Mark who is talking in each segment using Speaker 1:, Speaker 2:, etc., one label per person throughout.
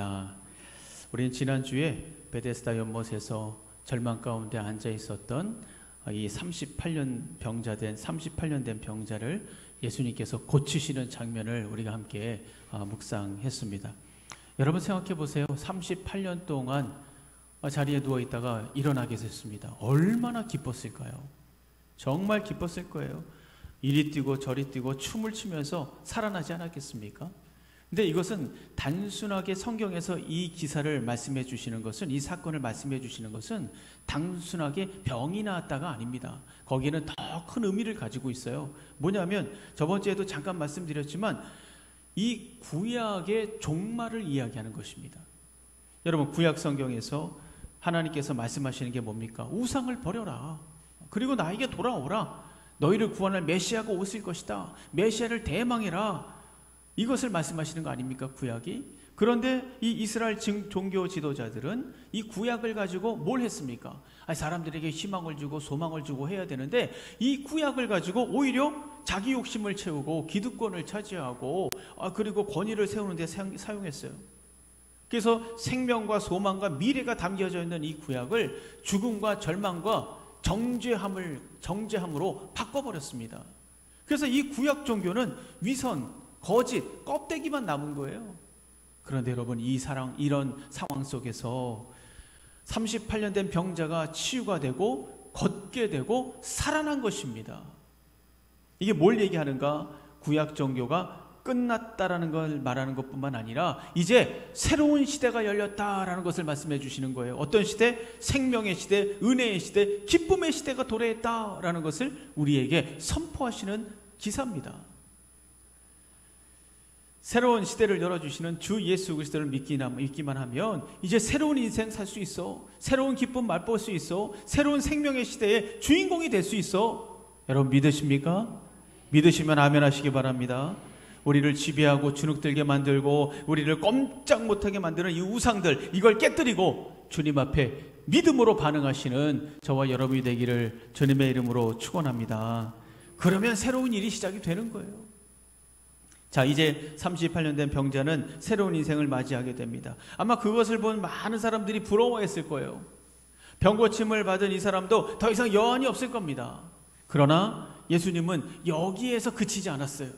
Speaker 1: 감사합니다. 우리는 지난주에 베데스다 연못에서 절망 가운데 앉아 있었던 이 38년 된 병자를 예수님께서 고치시는 장면을 우리가 함께 묵상했습니다. 여러분 생각해 보세요. 38년 동안 자리에 누워 있다가 일어나게 됐습니다. 얼마나 기뻤을까요? 정말 기뻤을 거예요. 이리 뛰고 저리 뛰고 춤을 추면서 살아나지 않았겠습니까? 근데 이것은 단순하게 성경에서 이 기사를 말씀해 주시는 것은, 이 사건을 말씀해 주시는 것은 단순하게 병이 나았다가 아닙니다. 거기에는 더 큰 의미를 가지고 있어요. 뭐냐면 저번 주에도 잠깐 말씀드렸지만 이 구약의 종말을 이야기하는 것입니다. 여러분, 구약 성경에서 하나님께서 말씀하시는 게 뭡니까? 우상을 버려라. 그리고 나에게 돌아오라. 너희를 구원할 메시아가 오실 것이다. 메시아를 대망해라. 이것을 말씀하시는 거 아닙니까, 구약이? 그런데 이 이스라엘 종교 지도자들은 이 구약을 가지고 뭘 했습니까? 사람들에게 희망을 주고 소망을 주고 해야 되는데 이 구약을 가지고 오히려 자기 욕심을 채우고 기득권을 차지하고 그리고 권위를 세우는 데 사용했어요. 그래서 생명과 소망과 미래가 담겨져 있는 이 구약을 죽음과 절망과 정죄함으로 바꿔버렸습니다. 그래서 이 구약 종교는 위선, 거짓, 껍데기만 남은 거예요. 그런데 여러분, 이런 상황 속에서 38년 된 병자가 치유가 되고 걷게 되고 살아난 것입니다. 이게 뭘 얘기하는가? 구약 종교가 끝났다라는 걸 말하는 것뿐만 아니라 이제 새로운 시대가 열렸다라는 것을 말씀해 주시는 거예요. 어떤 시대? 생명의 시대, 은혜의 시대, 기쁨의 시대가 도래했다라는 것을 우리에게 선포하시는 기사입니다. 새로운 시대를 열어주시는 주 예수 그리스도를 믿기만 하면 이제 새로운 인생 살 수 있어. 새로운 기쁨 맛볼 수 있어. 새로운 생명의 시대의 주인공이 될 수 있어. 여러분 믿으십니까? 믿으시면 아멘 하시기 바랍니다. 우리를 지배하고 주눅들게 만들고 우리를 꼼짝 못하게 만드는 이 우상들, 이걸 깨뜨리고 주님 앞에 믿음으로 반응하시는 저와 여러분이 되기를 주님의 이름으로 축원합니다. 그러면 새로운 일이 시작이 되는 거예요. 자, 이제 38년 된 병자는 새로운 인생을 맞이하게 됩니다. 아마 그것을 본 많은 사람들이 부러워했을 거예요. 병고침을 받은 이 사람도 더 이상 여한이 없을 겁니다. 그러나 예수님은 여기에서 그치지 않았어요.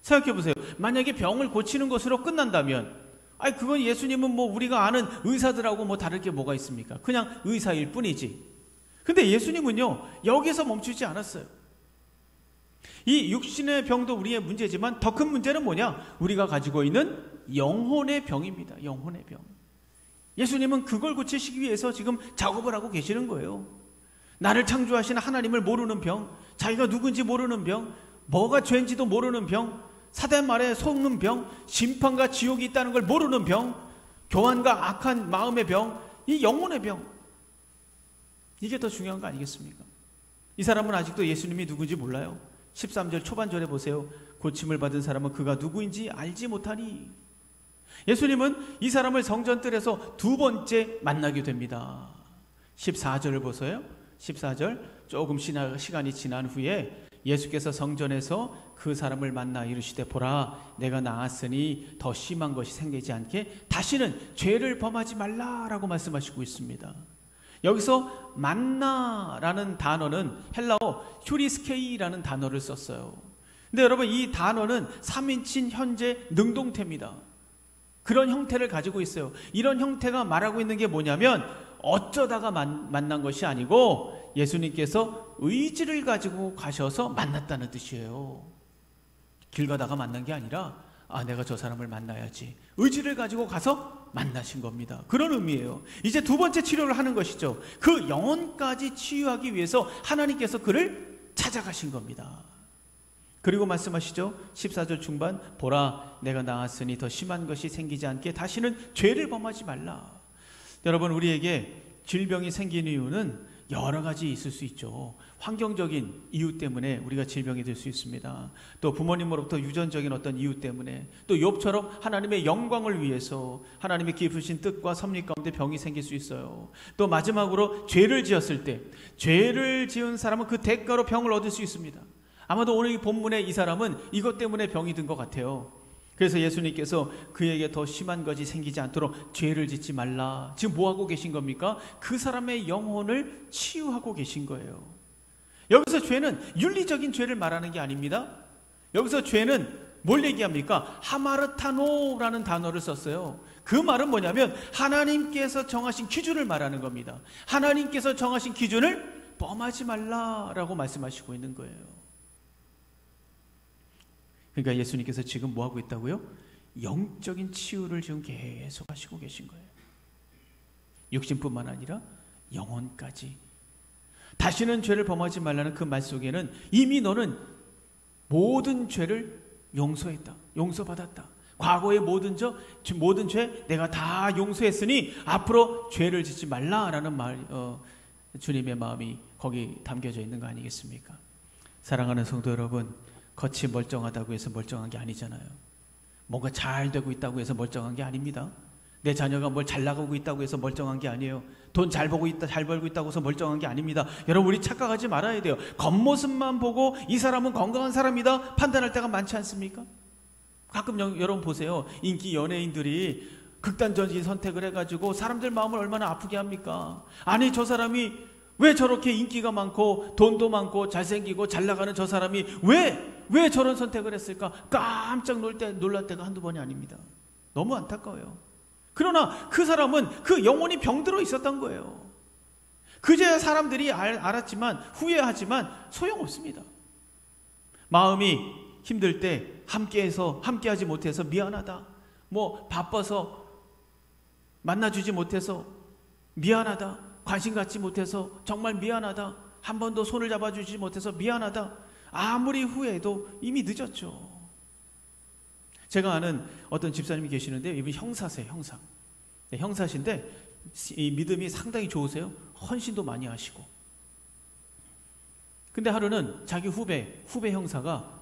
Speaker 1: 생각해 보세요. 만약에 병을 고치는 것으로 끝난다면, 그건 예수님은 우리가 아는 의사들하고 다를 게 뭐가 있습니까? 그냥 의사일 뿐이지. 근데 예수님은요, 여기서 멈추지 않았어요. 이 육신의 병도 우리의 문제지만 더 큰 문제는 뭐냐? 우리가 가지고 있는 영혼의 병입니다. 영혼의 병. 예수님은 그걸 고치시기 위해서 지금 작업을 하고 계시는 거예요. 나를 창조하신 하나님을 모르는 병, 자기가 누군지 모르는 병, 뭐가 죄인지도 모르는 병, 사단 말에 속는 병, 심판과 지옥이 있다는 걸 모르는 병, 교만과 악한 마음의 병, 이 영혼의 병. 이게 더 중요한 거 아니겠습니까? 이 사람은 아직도 예수님이 누군지 몰라요. 13절 초반절에 보세요. 고침을 받은 사람은 그가 누구인지 알지 못하니. 예수님은 이 사람을 성전뜰에서 두 번째 만나게 됩니다. 14절을 보세요. 14절, 조금 시간이 지난 후에 예수께서 성전에서 그 사람을 만나 이르시되 보라, 내가 나았으니 더 심한 것이 생기지 않게 다시는 죄를 범하지 말라라고 말씀하시고 있습니다. 여기서 만나라는 단어는 헬라어 휴리스케이라는 단어를 썼어요. 근데 여러분, 이 단어는 3인칭 현재 능동태입니다. 그런 형태를 가지고 있어요. 이런 형태가 말하고 있는 게 뭐냐면 어쩌다가 만난 것이 아니고 예수님께서 의지를 가지고 가셔서 만났다는 뜻이에요. 길 가다가 만난 게 아니라 내가 저 사람을 만나야지. 의지를 가지고 가서 만나신 겁니다. 그런 의미예요. 이제 두 번째 치료를 하는 것이죠. 그 영혼까지 치유하기 위해서 하나님께서 그를 찾아가신 겁니다. 그리고 말씀하시죠. 14절 중반, 보라, 내가 나았으니 더 심한 것이 생기지 않게 다시는 죄를 범하지 말라. 여러분, 우리에게 질병이 생기는 이유는 여러 가지 있을 수 있죠. 환경적인 이유 때문에 우리가 질병이 될 수 있습니다. 또 부모님으로부터 유전적인 어떤 이유 때문에, 또 욥처럼 하나님의 영광을 위해서 하나님의 깊으신 뜻과 섭리 가운데 병이 생길 수 있어요. 또 마지막으로 죄를 지었을 때, 죄를 지은 사람은 그 대가로 병을 얻을 수 있습니다. 아마도 오늘 이 본문에 이 사람은 이것 때문에 병이 든 것 같아요. 그래서 예수님께서 그에게 더 심한 것이 생기지 않도록 죄를 짓지 말라. 지금 뭐 하고 계신 겁니까? 그 사람의 영혼을 치유하고 계신 거예요. 여기서 죄는 윤리적인 죄를 말하는 게 아닙니다. 여기서 죄는 뭘 얘기합니까? 하마르타노라는 단어를 썼어요. 그 말은 뭐냐면 하나님께서 정하신 기준을 말하는 겁니다. 하나님께서 정하신 기준을 범하지 말라라고 말씀하시고 있는 거예요. 그러니까 예수님께서 지금 뭐 하고 있다고요? 영적인 치유를 지금 계속 하시고 계신 거예요. 육신뿐만 아니라 영혼까지. 다시는 죄를 범하지 말라는 그 말 속에는 이미 너는 모든 죄를 용서했다. 용서받았다. 과거의 모든 죄 내가 다 용서했으니 앞으로 죄를 짓지 말라라는 주님의 마음이 거기 담겨져 있는 거 아니겠습니까? 사랑하는 성도 여러분, 겉이 멀쩡하다고 해서 멀쩡한 게 아니잖아요. 뭔가 잘 되고 있다고 해서 멀쩡한 게 아닙니다. 내 자녀가 뭘 잘 나가고 있다고 해서 멀쩡한 게 아니에요. 돈 잘 벌고 있다고 해서 멀쩡한 게 아닙니다. 여러분, 우리 착각하지 말아야 돼요. 겉모습만 보고 이 사람은 건강한 사람이다 판단할 때가 많지 않습니까? 가끔 여러분 보세요. 인기 연예인들이 극단적인 선택을 해가지고 사람들 마음을 얼마나 아프게 합니까? 아니, 저 사람이 왜 저렇게 인기가 많고 돈도 많고 잘생기고 잘 나가는 저 사람이 왜 저런 선택을 했을까? 깜짝 놀랄 때가 한두 번이 아닙니다. 너무 안타까워요. 그러나 그 사람은 그 영혼이 병들어 있었던 거예요. 그제야 사람들이 알았지만, 후회하지만 소용없습니다. 마음이 힘들 때 함께하지 못해서 미안하다. 뭐 바빠서 만나주지 못해서 미안하다. 관심 갖지 못해서 정말 미안하다. 한 번도 손을 잡아주지 못해서 미안하다. 아무리 후회해도 이미 늦었죠. 제가 아는 어떤 집사님이 계시는데 이분이 형사세요. 형사. 네, 형사신데 이 믿음이 상당히 좋으세요. 헌신도 많이 하시고. 근데 하루는 자기 후배 형사가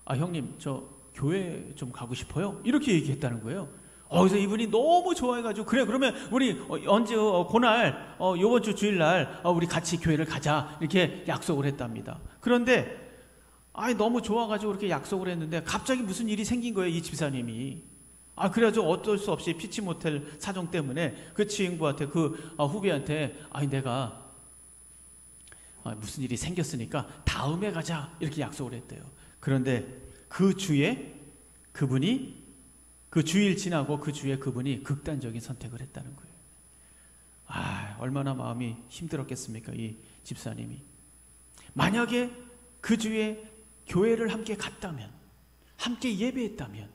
Speaker 1: 형님, 저 교회 좀 가고 싶어요. 이렇게 얘기했다는 거예요. 그래서 이분이 너무 좋아해가지고, 그래, 그러면 우리 언제 그날 요번 주 주일날 우리 같이 교회를 가자 이렇게 약속을 했답니다. 그런데 너무 좋아가지고 그렇게 약속을 했는데 갑자기 무슨 일이 생긴 거예요, 이 집사님이. 그래가지고 어쩔 수 없이 피치 모텔 사정 때문에 그 친구한테, 그 후배한테 내가 무슨 일이 생겼으니까 다음에 가자 이렇게 약속을 했대요. 그런데 그 주에 그분이, 그 주일 지나고 그 주에 그분이 극단적인 선택을 했다는 거예요. 얼마나 마음이 힘들었겠습니까, 이 집사님이. 만약에 그 주에 교회를 함께 갔다면, 함께 예배했다면,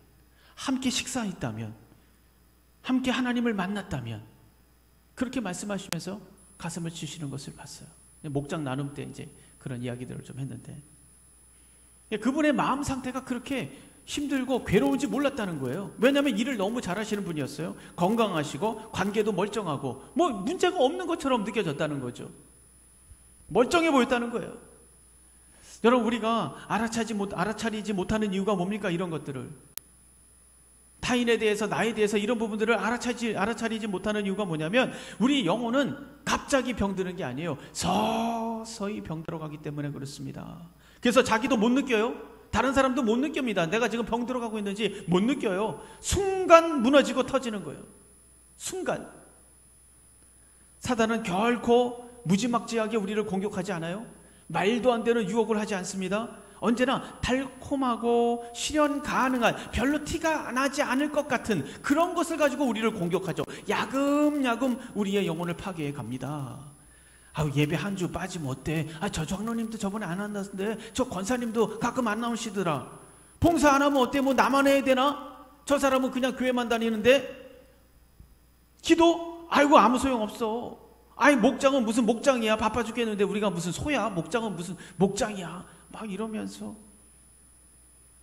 Speaker 1: 함께 식사했다면, 함께 하나님을 만났다면, 그렇게 말씀하시면서 가슴을 치시는 것을 봤어요. 목장 나눔 때 이제 그런 이야기들을 좀 했는데, 그분의 마음 상태가 그렇게 힘들고 괴로운지 몰랐다는 거예요. 왜냐하면 일을 너무 잘하시는 분이었어요. 건강하시고 관계도 멀쩡하고 뭐 문제가 없는 것처럼 느껴졌다는 거죠. 멀쩡해 보였다는 거예요. 여러분, 우리가 알아차리지 못하는 이유가 뭡니까? 이런 것들을, 타인에 대해서, 나에 대해서 이런 부분들을 알아차리지 못하는 이유가 뭐냐면, 우리 영혼은 갑자기 병드는 게 아니에요. 서서히 병들어가기 때문에 그렇습니다. 그래서 자기도 못 느껴요. 다른 사람도 못 느낍니다. 내가 지금 병들어가고 있는지 못 느껴요. 순간 무너지고 터지는 거예요. 순간. 사단은 결코 무지막지하게 우리를 공격하지 않아요. 말도 안 되는 유혹을 하지 않습니다. 언제나 달콤하고 실현 가능한, 별로 티가 나지 않을 것 같은 그런 것을 가지고 우리를 공격하죠. 야금야금 우리의 영혼을 파괴해 갑니다. 예배 한 주 빠지면 어때? 저 장로님도 저번에 안 한다는데, 저 권사님도 가끔 안 나오시더라. 봉사 안 하면 어때? 뭐 나만 해야 되나? 저 사람은 그냥 교회만 다니는데. 기도? 아무 소용없어. 목장은 무슨 목장이야. 바빠 죽겠는데 우리가 무슨 소야? 목장은 무슨 목장이야. 막 이러면서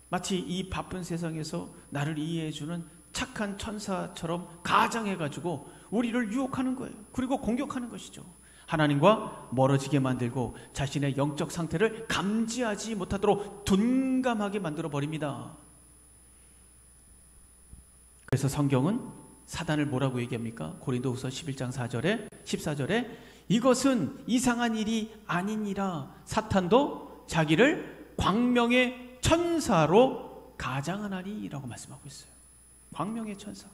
Speaker 1: 마치 이 바쁜 세상에서 나를 이해해주는 착한 천사처럼 가장해가지고 우리를 유혹하는 거예요. 그리고 공격하는 것이죠. 하나님과 멀어지게 만들고 자신의 영적 상태를 감지하지 못하도록 둔감하게 만들어 버립니다. 그래서 성경은 사단을 뭐라고 얘기합니까? 고린도후서 11장 14절에 이것은 이상한 일이 아니니라. 사탄도 자기를 광명의 천사로 가장하나니라고 말씀하고 있어요. 광명의 천사.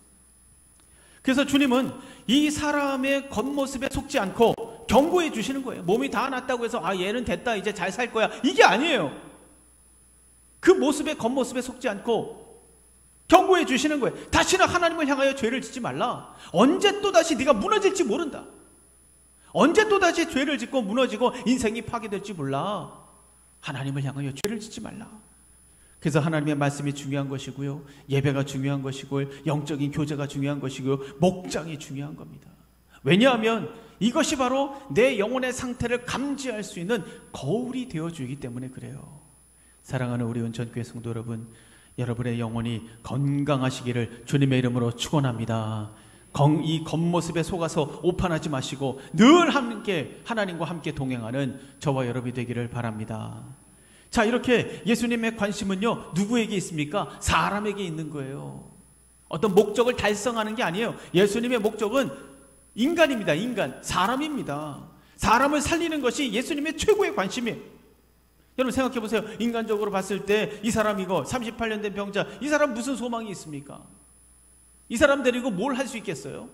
Speaker 1: 그래서 주님은 이 사람의 겉모습에 속지 않고 경고해 주시는 거예요. 몸이 다 낫다고 해서 얘는 됐다, 이제 잘 살 거야, 이게 아니에요. 그 모습에, 겉모습에 속지 않고 경고해 주시는 거예요. 다시는 하나님을 향하여 죄를 짓지 말라. 언제 또다시 네가 무너질지 모른다. 언제 또다시 죄를 짓고 무너지고 인생이 파괴될지 몰라. 하나님을 향하여 죄를 짓지 말라. 그래서 하나님의 말씀이 중요한 것이고요, 예배가 중요한 것이고요, 영적인 교제가 중요한 것이고요, 목장이 중요한 겁니다. 왜냐하면 이것이 바로 내 영혼의 상태를 감지할 수 있는 거울이 되어주기 때문에 그래요. 사랑하는 우리 온천교회 성도 여러분, 여러분의 영혼이 건강하시기를 주님의 이름으로 축원합니다. 이 겉모습에 속아서 오판하지 마시고 늘 함께 하나님과 함께 동행하는 저와 여러분이 되기를 바랍니다. 자, 이렇게 예수님의 관심은요, 누구에게 있습니까? 사람에게 있는 거예요. 어떤 목적을 달성하는 게 아니에요. 예수님의 목적은 인간입니다. 인간, 사람입니다. 사람을 살리는 것이 예수님의 최고의 관심이에요. 여러분 생각해 보세요. 인간적으로 봤을 때 이 사람, 이거 38년 된 병자, 이 사람 무슨 소망이 있습니까? 이 사람 데리고 뭘 할 수 있겠어요?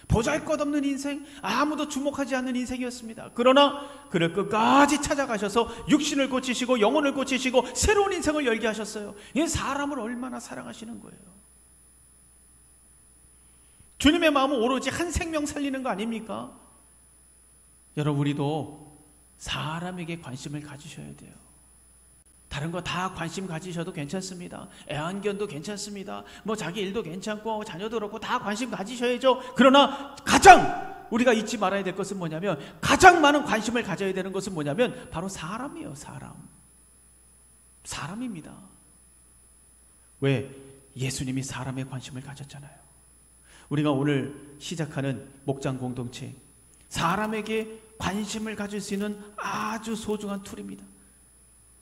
Speaker 1: 보잘것없는 인생, 아무도 주목하지 않는 인생이었습니다. 그러나 그를 끝까지 찾아가셔서 육신을 고치시고 영혼을 고치시고 새로운 인생을 열게 하셨어요. 이 사람을 얼마나 사랑하시는 거예요. 주님의 마음은 오로지 한 생명 살리는 거 아닙니까? 여러분, 우리도 사람에게 관심을 가지셔야 돼요. 다른 거 다 관심 가지셔도 괜찮습니다. 애완견도 괜찮습니다. 자기 일도 괜찮고 자녀도 그렇고 다 관심 가지셔야죠. 그러나 가장 우리가 잊지 말아야 될 것은 뭐냐면, 가장 많은 관심을 가져야 되는 것은 뭐냐면 바로 사람이에요. 사람입니다. 왜? 예수님이 사람에 관심을 가졌잖아요. 우리가 오늘 시작하는 목장 공동체, 사람에게 관심을 가질 수 있는 아주 소중한 툴입니다.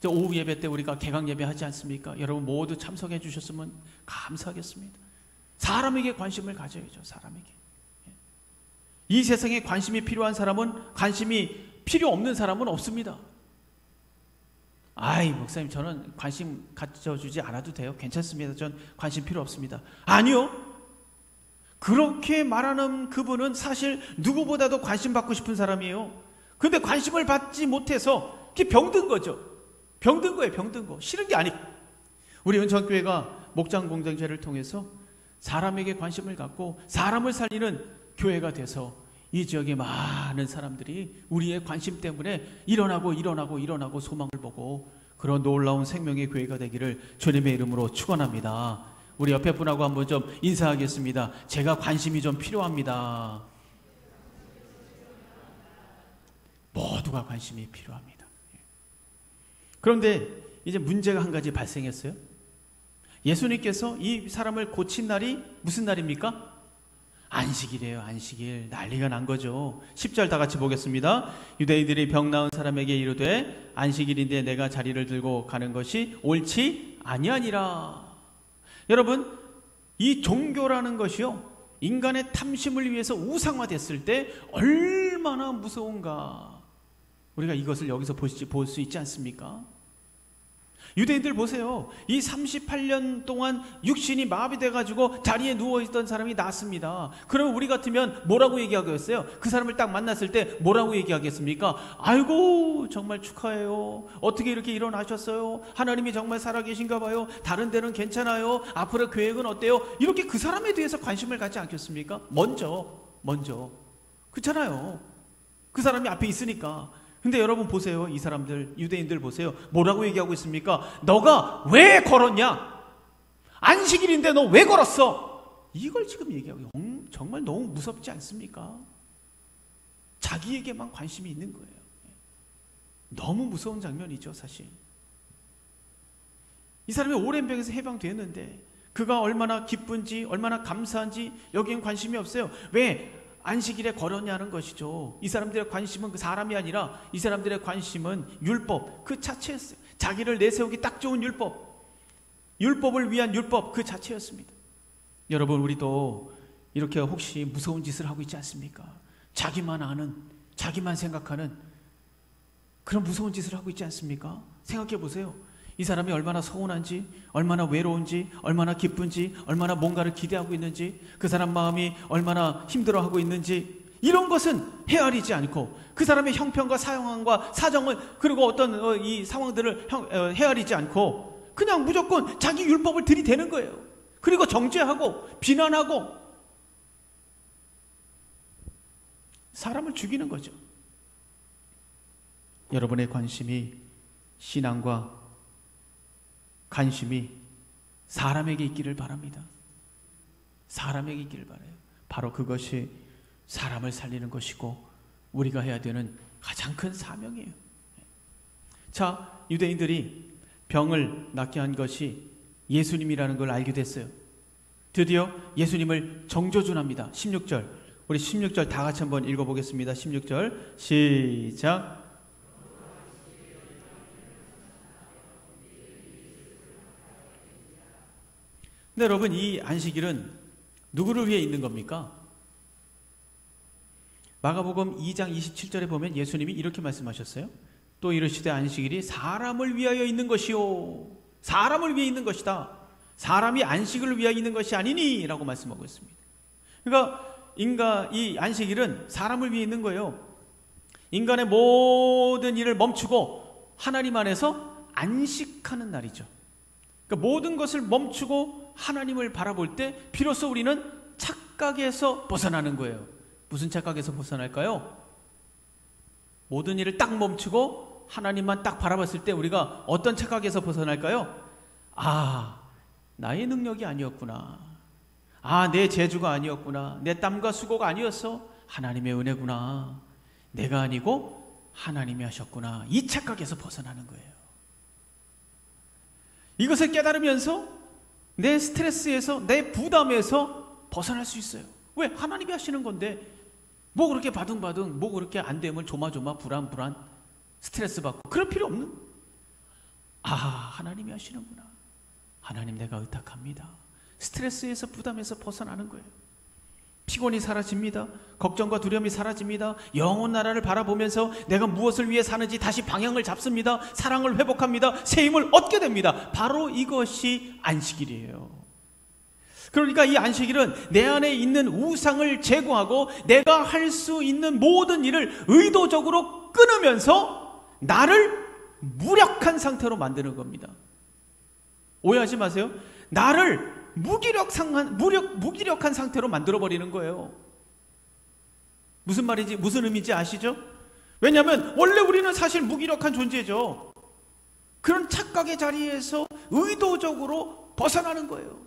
Speaker 1: 오후 예배 때 우리가 개강 예배 하지 않습니까? 여러분 모두 참석해 주셨으면 감사하겠습니다. 사람에게 관심을 가져야죠. 사람에게. 이 세상에 관심이 필요한 사람은, 관심이 필요 없는 사람은 없습니다. 목사님, 저는 관심 가져주지 않아도 돼요. 괜찮습니다. 전 관심 필요 없습니다. 아니요. 그렇게 말하는 그분은 사실 누구보다도 관심 받고 싶은 사람이에요. 그런데 관심을 받지 못해서 그게 병든 거죠. 병든 거예요. 병든 거. 싫은 게 아니고. 우리 은천교회가 목장 공동체를 통해서 사람에게 관심을 갖고 사람을 살리는 교회가 돼서 이 지역의 많은 사람들이 우리의 관심 때문에 일어나고 소망을 보고 그런 놀라운 생명의 교회가 되기를 주님의 이름으로 축원합니다. 우리 옆에 분하고 한번 좀 인사하겠습니다. 제가 관심이 좀 필요합니다. 모두가 관심이 필요합니다. 그런데 이제 문제가 한 가지 발생했어요. 예수님께서 이 사람을 고친 날이 무슨 날입니까? 안식일이에요. 안식일. 난리가 난 거죠. 10절 다 같이 보겠습니다. 유대인들이 병 나은 사람에게 이르되 안식일인데 내가 자리를 들고 가는 것이 옳지 아니하니라. 여러분, 이 종교라는 것이요, 인간의 탐심을 위해서 우상화됐을 때 얼마나 무서운가, 우리가 이것을 여기서 볼 수 있지 않습니까? 유대인들 보세요. 이 38년 동안 육신이 마비돼가지고 자리에 누워있던 사람이 낫습니다. 그러면 우리 같으면 뭐라고 얘기하겠어요? 그 사람을 딱 만났을 때 뭐라고 얘기하겠습니까? 아이고 정말 축하해요. 어떻게 이렇게 일어나셨어요? 하나님이 정말 살아계신가 봐요. 다른 데는 괜찮아요. 앞으로 계획은 어때요? 이렇게 그 사람에 대해서 관심을 갖지 않겠습니까? 먼저 그렇잖아요. 그 사람이 앞에 있으니까. 근데 여러분 보세요. 이 사람들, 유대인들 보세요. 뭐라고 얘기하고 있습니까? 너가 왜 걸었냐? 안식일인데 너 왜 걸었어? 이걸 지금 얘기하고, 정말 너무 무섭지 않습니까? 자기에게만 관심이 있는 거예요. 너무 무서운 장면이죠, 사실. 이 사람이 오랜 병에서 해방됐는데 그가 얼마나 기쁜지, 얼마나 감사한지 여기엔 관심이 없어요. 왜? 안식일에 걸었냐는 것이죠. 이 사람들의 관심은 그 사람이 아니라 이 사람들의 관심은 율법 그 자체였어요. 자기를 내세우기 딱 좋은 율법을 위한 율법 그 자체였습니다. 여러분, 우리도 이렇게 혹시 무서운 짓을 하고 있지 않습니까? 자기만 아는, 자기만 생각하는 그런 무서운 짓을 하고 있지 않습니까? 생각해 보세요. 이 사람이 얼마나 서운한지, 얼마나 외로운지, 얼마나 기쁜지, 얼마나 뭔가를 기대하고 있는지, 그 사람 마음이 얼마나 힘들어하고 있는지, 이런 것은 헤아리지 않고 그 사람의 형편과 사용함과 사정을, 그리고 어떤 이 상황들을 헤아리지 않고 그냥 무조건 자기 율법을 들이대는 거예요. 그리고 정죄하고 비난하고 사람을 죽이는 거죠. 여러분의 관심이, 신앙과 관심이 사람에게 있기를 바랍니다. 사람에게 있기를 바라요. 바로 그것이 사람을 살리는 것이고 우리가 해야 되는 가장 큰 사명이에요. 자, 유대인들이 병을 낫게 한 것이 예수님이라는 걸 알게 됐어요. 드디어 예수님을 정조준합니다. 16절, 우리 16절 다 같이 한번 읽어보겠습니다. 16절 시작. 근데 여러분, 이 안식일은 누구를 위해 있는 겁니까? 마가복음 2장 27절에 보면 예수님이 이렇게 말씀하셨어요. 또 이르시되 안식일이 사람을 위하여 있는 것이요, 사람을 위해 있는 것이다. 사람이 안식을 위하여 있는 것이 아니니 라고 말씀하고 있습니다. 그러니까 이 안식일은 사람을 위해 있는 거예요. 인간의 모든 일을 멈추고 하나님 안에서 안식하는 날이죠. 그러니까 모든 것을 멈추고 하나님을 바라볼 때 비로소 우리는 착각에서 벗어나는 거예요. 무슨 착각에서 벗어날까요? 모든 일을 딱 멈추고 하나님만 딱 바라봤을 때 우리가 어떤 착각에서 벗어날까요? 아, 나의 능력이 아니었구나. 아, 내 재주가 아니었구나. 내 땀과 수고가 아니었어. 하나님의 은혜구나. 내가 아니고 하나님이 하셨구나. 이 착각에서 벗어나는 거예요. 이것을 깨달으면서 내 스트레스에서, 내 부담에서 벗어날 수 있어요. 왜? 하나님이 하시는 건데 뭐 그렇게 바둥바둥, 뭐 그렇게 안 되면 조마조마, 불안, 스트레스 받고 그럴 필요 없는. 아, 하나님이 하시는구나. 하나님, 내가 의탁합니다. 스트레스에서, 부담에서 벗어나는 거예요. 피곤이 사라집니다. 걱정과 두려움이 사라집니다. 영원 나라를 바라보면서 내가 무엇을 위해 사는지 다시 방향을 잡습니다. 사랑을 회복합니다. 새 힘을 얻게 됩니다. 바로 이것이 안식일이에요. 그러니까 이 안식일은 내 안에 있는 우상을 제거하고 내가 할 수 있는 모든 일을 의도적으로 끊으면서 나를 무력한 상태로 만드는 겁니다. 오해하지 마세요. 나를 무기력한 상태로 만들어버리는 거예요. 무슨 말인지, 무슨 의미인지 아시죠? 왜냐하면 원래 우리는 사실 무기력한 존재죠. 그런 착각의 자리에서 의도적으로 벗어나는 거예요.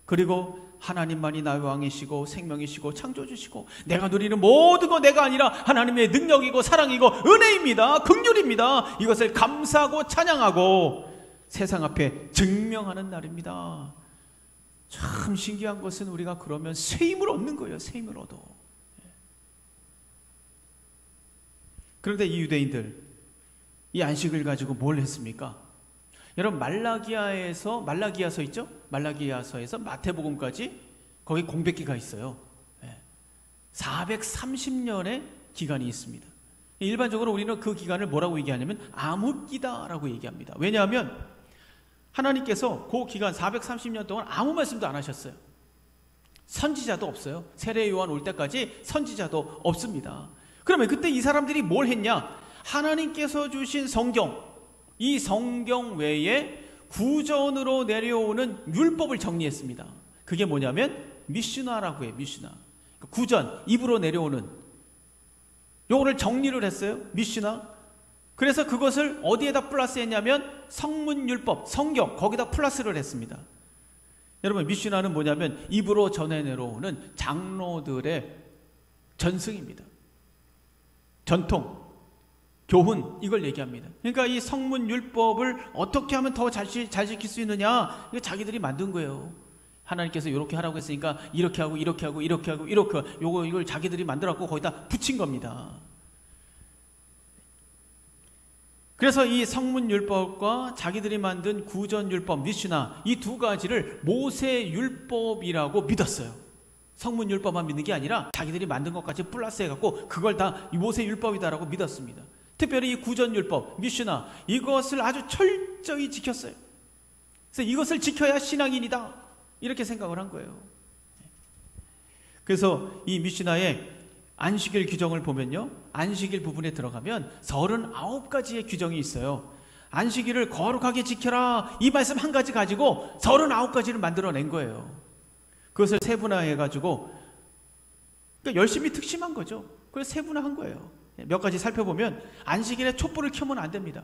Speaker 1: 그리고 하나님만이 나의 왕이시고 생명이시고 창조주시고 내가 누리는 모든 거 내가 아니라 하나님의 능력이고 사랑이고 은혜입니다. 긍휼입니다. 이것을 감사하고 찬양하고 세상 앞에 증명하는 날입니다. 참 신기한 것은 우리가 그러면 새 힘을 얻는 거예요. 새 힘을 얻어. 그런데 이 유대인들, 이 안식을 가지고 뭘 했습니까? 여러분, 말라기야서 있죠? 말라기야서에서 마태복음까지 거기 공백기가 있어요. 430년의 기간이 있습니다. 일반적으로 우리는 그 기간을 뭐라고 얘기하냐면 암흑기다라고 얘기합니다. 왜냐하면 하나님께서 그 기간 430년 동안 아무 말씀도 안 하셨어요. 선지자도 없어요. 세례 요한 올 때까지 선지자도 없습니다. 그러면 그때 이 사람들이 뭘 했냐? 하나님께서 주신 성경, 이 성경 외에 구전으로 내려오는 율법을 정리했습니다. 그게 뭐냐면 미슈나라고 해요. 미슈나. 구전, 입으로 내려오는 요거를 정리를 했어요. 미슈나. 그래서 그것을 어디에다 플러스했냐면 성문율법, 성경, 거기다 플러스를 했습니다. 여러분, 미슈나는 뭐냐면 입으로 전해 내려오는 장로들의 전승입니다. 전통, 교훈, 이걸 얘기합니다. 그러니까 이 성문율법을 어떻게 하면 더 잘 지킬 수 있느냐, 이거 자기들이 만든 거예요. 하나님께서 이렇게 하라고 했으니까 이렇게 하고 이렇게 하고 이렇게 하고 이렇게, 이걸 자기들이 만들어갖고 거기다 붙인 겁니다. 그래서 이 성문율법과 자기들이 만든 구전율법, 미슈나, 이 두 가지를 모세율법이라고 믿었어요. 성문율법만 믿는 게 아니라 자기들이 만든 것까지 플러스 해갖고 그걸 다 모세율법이다라고 믿었습니다. 특별히 이 구전율법, 미슈나 이것을 아주 철저히 지켰어요. 그래서 이것을 지켜야 신앙인이다 이렇게 생각을 한 거예요. 그래서 이 미슈나의 안식일 규정을 보면요, 안식일 부분에 들어가면 39가지의 규정이 있어요. 안식일을 거룩하게 지켜라 이 말씀 한 가지 가지고 39가지를 만들어낸 거예요. 그것을 세분화해가지고 그러니까 열심히 특심한 거죠. 그래서 세분화한 거예요. 몇 가지 살펴보면 안식일에 촛불을 켜면 안 됩니다.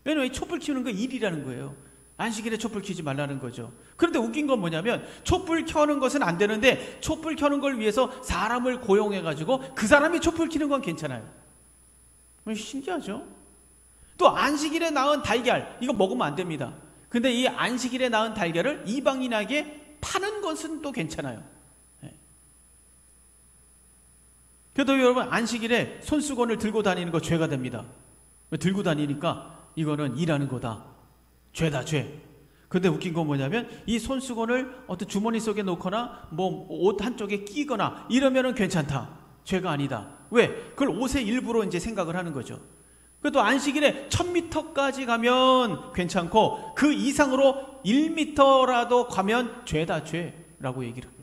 Speaker 1: 왜냐하면 이 촛불 켜는 거 일이라는 거예요. 안식일에 촛불 켜지 말라는 거죠. 그런데 웃긴 건 뭐냐면 촛불 켜는 것은 안 되는데 촛불 켜는 걸 위해서 사람을 고용해가지고 그 사람이 촛불 켜는 건 괜찮아요. 신기하죠? 또 안식일에 낳은 달걀 이거 먹으면 안 됩니다. 근데 이 안식일에 낳은 달걀을 이방인에게 파는 것은 또 괜찮아요. 그래도 여러분 안식일에 손수건을 들고 다니는 거 죄가 됩니다. 들고 다니니까 이거는 일하는 거다. 죄다 죄. 근데 웃긴 건 뭐냐면 이 손수건을 어떤 주머니 속에 놓거나 뭐 옷 한쪽에 끼거나 이러면은 괜찮다. 죄가 아니다. 왜? 그걸 옷의 일부로 이제 생각을 하는 거죠. 그래도 안식일에 1000m까지 가면 괜찮고 그 이상으로 1m라도 가면 죄다 죄라고 얘기를 합니다.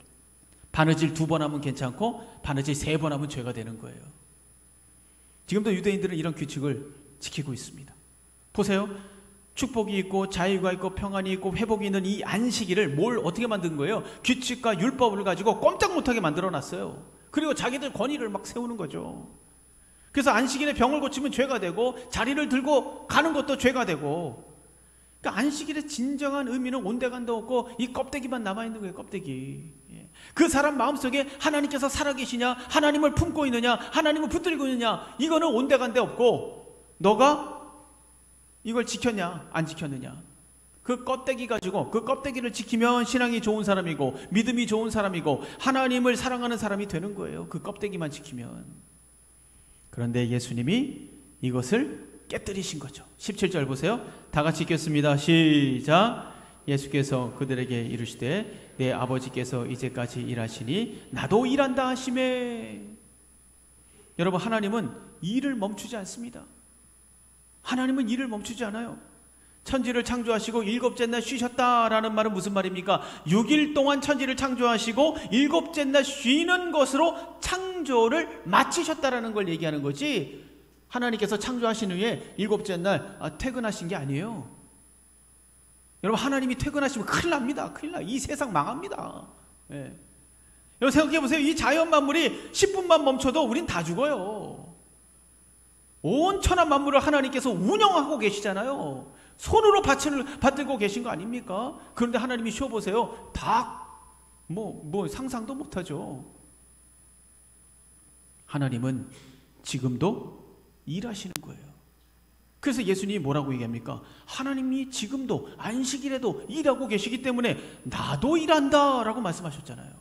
Speaker 1: 바느질 2번 하면 괜찮고 바느질 3번 하면 죄가 되는 거예요. 지금도 유대인들은 이런 규칙을 지키고 있습니다. 보세요. 축복이 있고 자유가 있고 평안이 있고 회복이 있는 이 안식일을 뭘 어떻게 만든 거예요? 규칙과 율법을 가지고 꼼짝 못하게 만들어놨어요. 그리고 자기들 권위를 막 세우는 거죠. 그래서 안식일에 병을 고치면 죄가 되고 자리를 들고 가는 것도 죄가 되고, 그러니까 안식일의 진정한 의미는 온데간도 없고 이 껍데기만 남아있는 거예요. 껍데기. 그 사람 마음속에 하나님께서 살아계시냐, 하나님을 품고 있느냐, 하나님을 붙들고 있느냐, 이거는 온데간데 없고 너가 이걸 지켰냐 안 지켰느냐, 그 껍데기 가지고 그 껍데기를 지키면 신앙이 좋은 사람이고 믿음이 좋은 사람이고 하나님을 사랑하는 사람이 되는 거예요. 그 껍데기만 지키면. 그런데 예수님이 이것을 깨뜨리신 거죠. 17절 보세요. 다 같이 읽겠습니다. 시작. 예수께서 그들에게 이르시되 내 아버지께서 이제까지 일하시니 나도 일한다 하시매. 여러분, 하나님은 일을 멈추지 않습니다. 하나님은 일을 멈추지 않아요. 천지를 창조하시고 7째 날 쉬셨다라는 말은 무슨 말입니까? 6일 동안 천지를 창조하시고 7째 날 쉬는 것으로 창조를 마치셨다라는 걸 얘기하는 거지, 하나님께서 창조하신 후에 7째 날 퇴근하신 게 아니에요. 여러분, 하나님이 퇴근하시면 큰일 납니다. 큰일 나. 이 세상 망합니다. 예. 여러분 생각해 보세요. 이 자연 만물이 10분만 멈춰도 우린 다 죽어요. 온 천하 만물을 하나님께서 운영하고 계시잖아요. 손으로 받들고 계신 거 아닙니까? 그런데 하나님이 쉬어보세요. 다 뭐 상상도 못하죠. 하나님은 지금도 일하시는 거예요. 그래서 예수님이 뭐라고 얘기합니까? 하나님이 지금도 안식일에도 일하고 계시기 때문에 나도 일한다 라고 말씀하셨잖아요.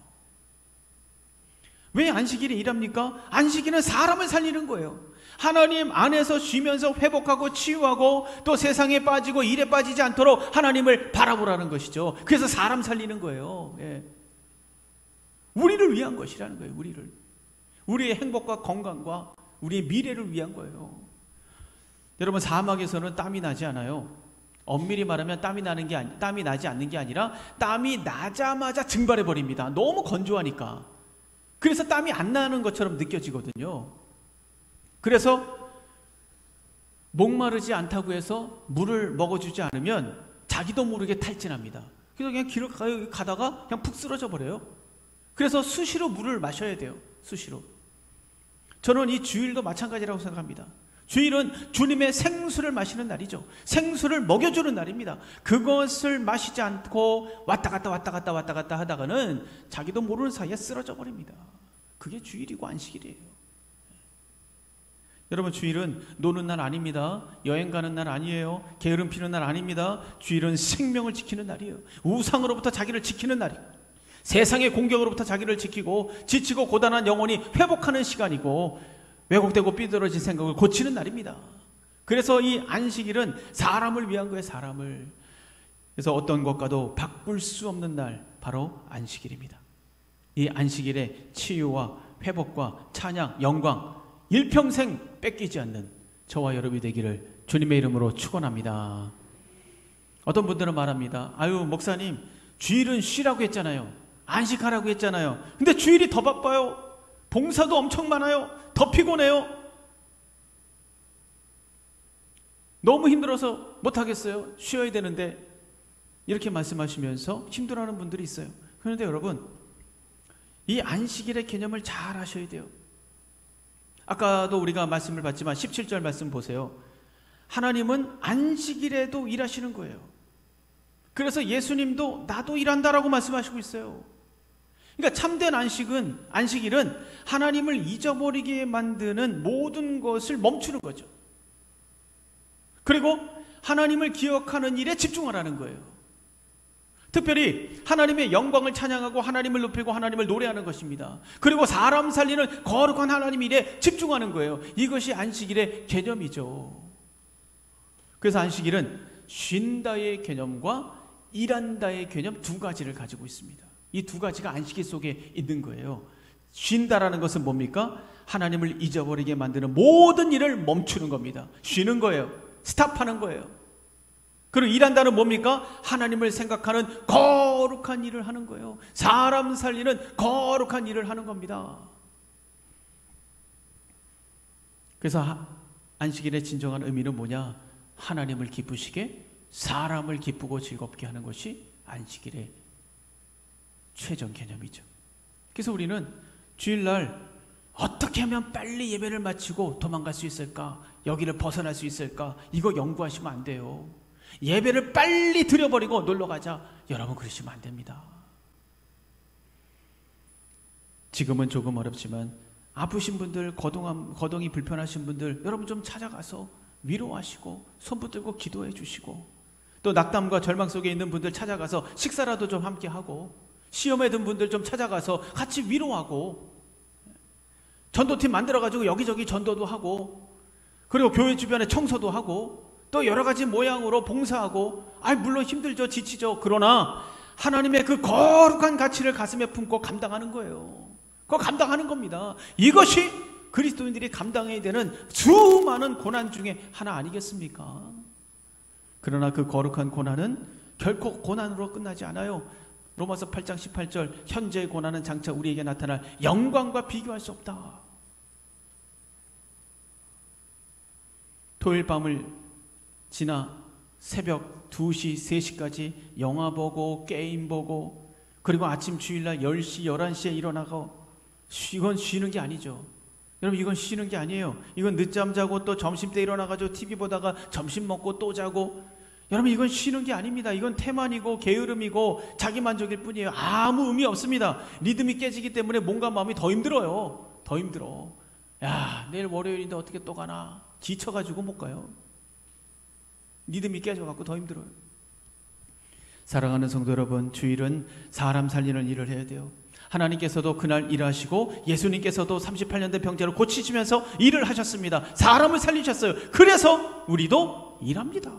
Speaker 1: 왜 안식일에 일합니까? 안식일은 사람을 살리는 거예요. 하나님 안에서 쉬면서 회복하고 치유하고 또 세상에 빠지고 일에 빠지지 않도록 하나님을 바라보라는 것이죠. 그래서 사람 살리는 거예요. 예. 우리를 위한 것이라는 거예요. 우리의 행복과 건강과 우리의 미래를 위한 거예요. 여러분, 사막에서는 땀이 나지 않아요. 엄밀히 말하면 땀이 나지 않는 게 아니라 땀이 나자마자 증발해 버립니다. 너무 건조하니까. 그래서 땀이 안 나는 것처럼 느껴지거든요. 그래서 목마르지 않다고 해서 물을 먹어주지 않으면 자기도 모르게 탈진합니다. 그래서 그냥 길을 가다가 그냥 푹 쓰러져 버려요. 그래서 수시로 물을 마셔야 돼요. 수시로. 저는 이 주일도 마찬가지라고 생각합니다. 주일은 주님의 생수를 마시는 날이죠. 생수를 먹여주는 날입니다. 그것을 마시지 않고 왔다 갔다 하다가는 자기도 모르는 사이에 쓰러져 버립니다. 그게 주일이고 안식일이에요. 여러분, 주일은 노는 날 아닙니다. 여행 가는 날 아니에요. 게으름 피는 날 아닙니다. 주일은 생명을 지키는 날이에요. 우상으로부터 자기를 지키는 날이에요. 세상의 공격으로부터 자기를 지키고 지치고 고단한 영혼이 회복하는 시간이고 왜곡되고 삐뚤어진 생각을 고치는 날입니다. 그래서 이 안식일은 사람을 위한 거예요. 사람을. 그래서 어떤 것과도 바꿀 수 없는 날, 바로 안식일입니다. 이 안식일에 치유와 회복과 찬양, 영광, 일평생 뺏기지 않는 저와 여러분이 되기를 주님의 이름으로 축원합니다. 어떤 분들은 말합니다. 아유, 목사님, 주일은 쉬라고 했잖아요. 안식하라고 했잖아요. 근데 주일이 더 바빠요. 봉사도 엄청 많아요. 더 피곤해요. 너무 힘들어서 못하겠어요. 쉬어야 되는데. 이렇게 말씀하시면서 힘들어하는 분들이 있어요. 그런데 여러분, 이 안식일의 개념을 잘 아셔야 돼요. 아까도 우리가 말씀을 봤지만 17절 말씀 보세요. 하나님은 안식일에도 일하시는 거예요. 그래서 예수님도 나도 일한다라고 말씀하시고 있어요. 그러니까 참된 안식일은 하나님을 잊어버리게 만드는 모든 것을 멈추는 거죠. 그리고 하나님을 기억하는 일에 집중하라는 거예요. 특별히 하나님의 영광을 찬양하고 하나님을 높이고 하나님을 노래하는 것입니다. 그리고 사람 살리는 거룩한 하나님 일에 집중하는 거예요. 이것이 안식일의 개념이죠. 그래서 안식일은 쉰다의 개념과 일한다의 개념 두 가지를 가지고 있습니다. 이 두 가지가 안식일 속에 있는 거예요. 쉰다라는 것은 뭡니까? 하나님을 잊어버리게 만드는 모든 일을 멈추는 겁니다. 쉬는 거예요. 스탑하는 거예요. 그리고 일한다는 뭡니까? 하나님을 생각하는 거룩한 일을 하는 거예요. 사람 살리는 거룩한 일을 하는 겁니다. 그래서 안식일의 진정한 의미는 뭐냐? 하나님을 기쁘시게 사람을 기쁘고 즐겁게 하는 것이 안식일의 최종 개념이죠. 그래서 우리는 주일날 어떻게 하면 빨리 예배를 마치고 도망갈 수 있을까? 여기를 벗어날 수 있을까? 이거 연구하시면 안 돼요. 예배를 빨리 드려버리고 놀러가자. 여러분, 그러시면 안 됩니다. 지금은 조금 어렵지만 아프신 분들, 거동이 불편하신 분들, 여러분 좀 찾아가서 위로하시고 손 붙들고 기도해 주시고, 또 낙담과 절망 속에 있는 분들 찾아가서 식사라도 좀 함께 하고, 시험에 든 분들 좀 찾아가서 같이 위로하고, 전도팀 만들어가지고 여기저기 전도도 하고, 그리고 교회 주변에 청소도 하고, 또 여러 가지 모양으로 봉사하고, 물론 힘들죠, 지치죠. 그러나 하나님의 그 거룩한 가치를 가슴에 품고 감당하는 거예요. 그거 감당하는 겁니다. 이것이 그리스도인들이 감당해야 되는 수많은 고난 중에 하나 아니겠습니까? 그러나 그 거룩한 고난은 결코 고난으로 끝나지 않아요. 로마서 8장 18절, 현재의 고난은 장차 우리에게 나타날 영광과 비교할 수 없다. 토요일 밤을 지나 새벽 2시, 3시까지 영화 보고 게임 보고, 그리고 아침 주일날 10시, 11시에 일어나고, 이건 쉬는 게 아니죠. 여러분, 이건 쉬는 게 아니에요. 이건 늦잠 자고 또 점심때 일어나가지고 TV 보다가 점심 먹고 또 자고, 여러분, 이건 쉬는 게 아닙니다. 이건 태만이고 게으름이고 자기만족일 뿐이에요. 아무 의미 없습니다. 리듬이 깨지기 때문에 몸과 마음이 더 힘들어요. 더 힘들어. 야, 내일 월요일인데 어떻게 또 가나. 지쳐가지고 못 가요. 리듬이 깨져갖고 더 힘들어요. 사랑하는 성도 여러분, 주일은 사람 살리는 일을 해야 돼요. 하나님께서도 그날 일하시고 예수님께서도 38년 된 병자를 고치시면서 일을 하셨습니다. 사람을 살리셨어요. 그래서 우리도 일합니다.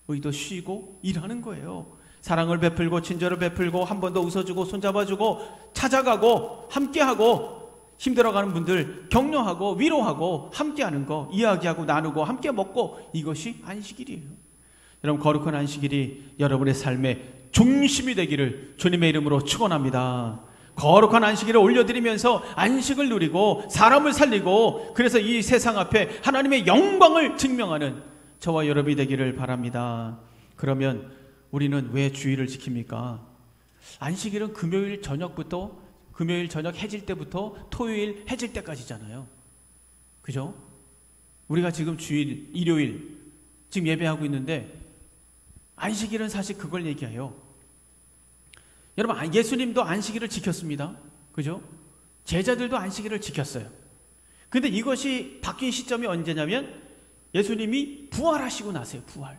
Speaker 1: 우리도 쉬고 일하는 거예요. 사랑을 베풀고 친절을 베풀고 한 번 더 웃어주고 손잡아주고 찾아가고 함께하고, 힘들어가는 분들 격려하고 위로하고 함께하는 거, 이야기하고 나누고 함께 먹고, 이것이 안식일이에요. 여러분, 거룩한 안식일이 여러분의 삶의 중심이 되기를 주님의 이름으로 축원합니다. 거룩한 안식일을 올려드리면서 안식을 누리고 사람을 살리고, 그래서 이 세상 앞에 하나님의 영광을 증명하는 저와 여러분이 되기를 바랍니다. 그러면 우리는 왜 주일을 지킵니까? 안식일은 금요일 저녁 해질 때부터 토요일 해질 때까지잖아요. 그죠? 우리가 지금 주일, 일요일 지금 예배하고 있는데, 안식일은 사실 그걸 얘기해요. 여러분, 예수님도 안식일을 지켰습니다. 그죠? 제자들도 안식일을 지켰어요. 근데 이것이 바뀐 시점이 언제냐면 예수님이 부활하시고 나서요. 부활.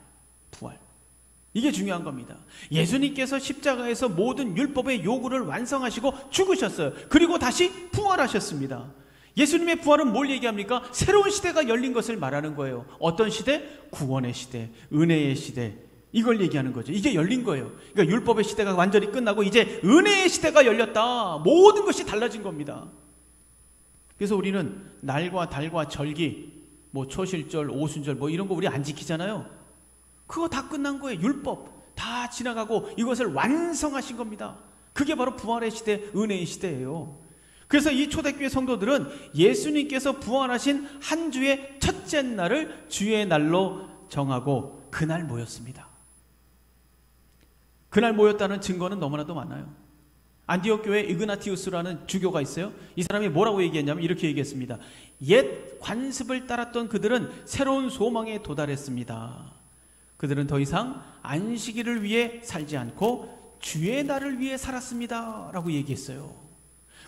Speaker 1: 이게 중요한 겁니다. 예수님께서 십자가에서 모든 율법의 요구를 완성하시고 죽으셨어요. 그리고 다시 부활하셨습니다. 예수님의 부활은 뭘 얘기합니까? 새로운 시대가 열린 것을 말하는 거예요. 어떤 시대? 구원의 시대, 은혜의 시대. 이걸 얘기하는 거죠. 이게 열린 거예요. 그러니까 율법의 시대가 완전히 끝나고 이제 은혜의 시대가 열렸다. 모든 것이 달라진 겁니다. 그래서 우리는 날과 달과 절기, 뭐 초실절, 오순절 뭐 이런 거 우리 안 지키잖아요. 그거 다 끝난 거예요. 율법 다 지나가고 이것을 완성하신 겁니다. 그게 바로 부활의 시대, 은혜의 시대예요. 그래서 이 초대교회 성도들은 예수님께서 부활하신 한 주의 첫째 날을 주의 날로 정하고 그날 모였습니다. 그날 모였다는 증거는 너무나도 많아요. 안디옥 교회에 이그나티우스라는 주교가 있어요. 이 사람이 뭐라고 얘기했냐면 이렇게 얘기했습니다. 옛 관습을 따랐던 그들은 새로운 소망에 도달했습니다. 그들은 더 이상 안식일을 위해 살지 않고 주의 날을 위해 살았습니다 라고 얘기했어요.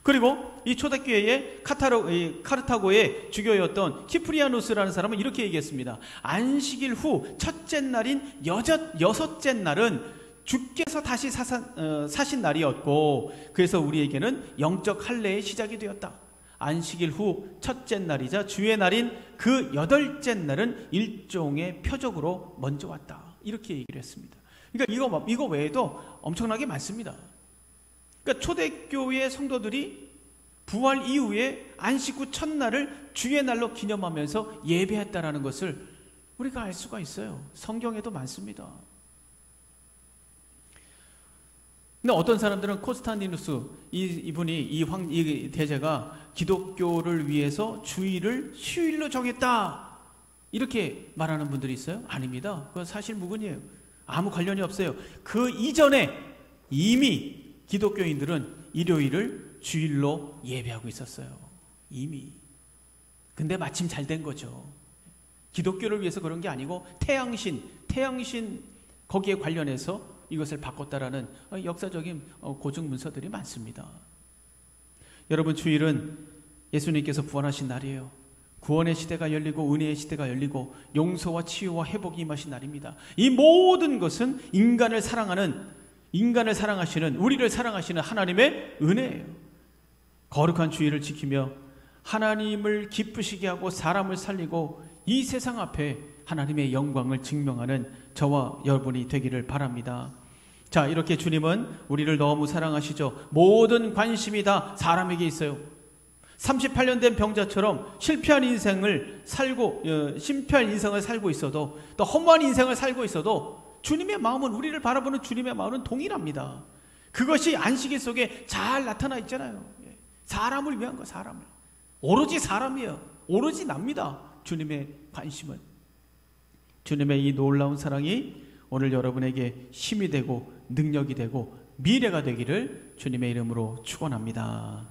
Speaker 1: 그리고 이 초대교회의 카르타고의 주교였던 키프리아누스라는 사람은 이렇게 얘기했습니다. 안식일 후 첫째 날인 여섯째 날은 주께서 다시 사신 날이었고 그래서 우리에게는 영적 할례의 시작이 되었다. 안식일 후 첫째 날이자 주의 날인 그 여덟째 날은 일종의 표적으로 먼저 왔다. 이렇게 얘기를 했습니다. 그러니까 이거 외에도 엄청나게 많습니다. 그러니까 초대교회 성도들이 부활 이후에 안식 후 첫날을 주의 날로 기념하면서 예배했다라는 것을 우리가 알 수가 있어요. 성경에도 많습니다. 근데 어떤 사람들은 콘스탄티누스 이분이 이 대제가 기독교를 위해서 주일을 휴일로 정했다 이렇게 말하는 분들이 있어요. 아닙니다. 그건 사실 무근이에요. 아무 관련이 없어요. 그 이전에 이미 기독교인들은 일요일을 주일로 예배하고 있었어요. 이미. 근데 마침 잘 된 거죠. 기독교를 위해서 그런 게 아니고 태양신 거기에 관련해서 이것을 바꿨다라는 역사적인 고증 문서들이 많습니다. 여러분, 주일은 예수님께서 부활하신 날이에요. 구원의 시대가 열리고 은혜의 시대가 열리고 용서와 치유와 회복이 임하신 날입니다. 이 모든 것은 인간을 사랑하시는, 우리를 사랑하시는 하나님의 은혜예요. 거룩한 주일을 지키며 하나님을 기쁘시게 하고 사람을 살리고 이 세상 앞에 하나님의 영광을 증명하는 저와 여러분이 되기를 바랍니다. 자, 이렇게 주님은 우리를 너무 사랑하시죠. 모든 관심이 다 사람에게 있어요. 38년 된 병자처럼 실패한 인생을 살고 있어도, 또 허무한 인생을 살고 있어도 주님의 마음은, 우리를 바라보는 주님의 마음은 동일합니다. 그것이 안식일 속에 잘 나타나 있잖아요. 사람을 위한 거, 사람을. 오로지 사람이에요. 오로지 납니다. 주님의 관심은. 주님의 이 놀라운 사랑이 오늘 여러분에게 힘이 되고 능력이 되고 미래가 되기를 주님의 이름으로 축원합니다.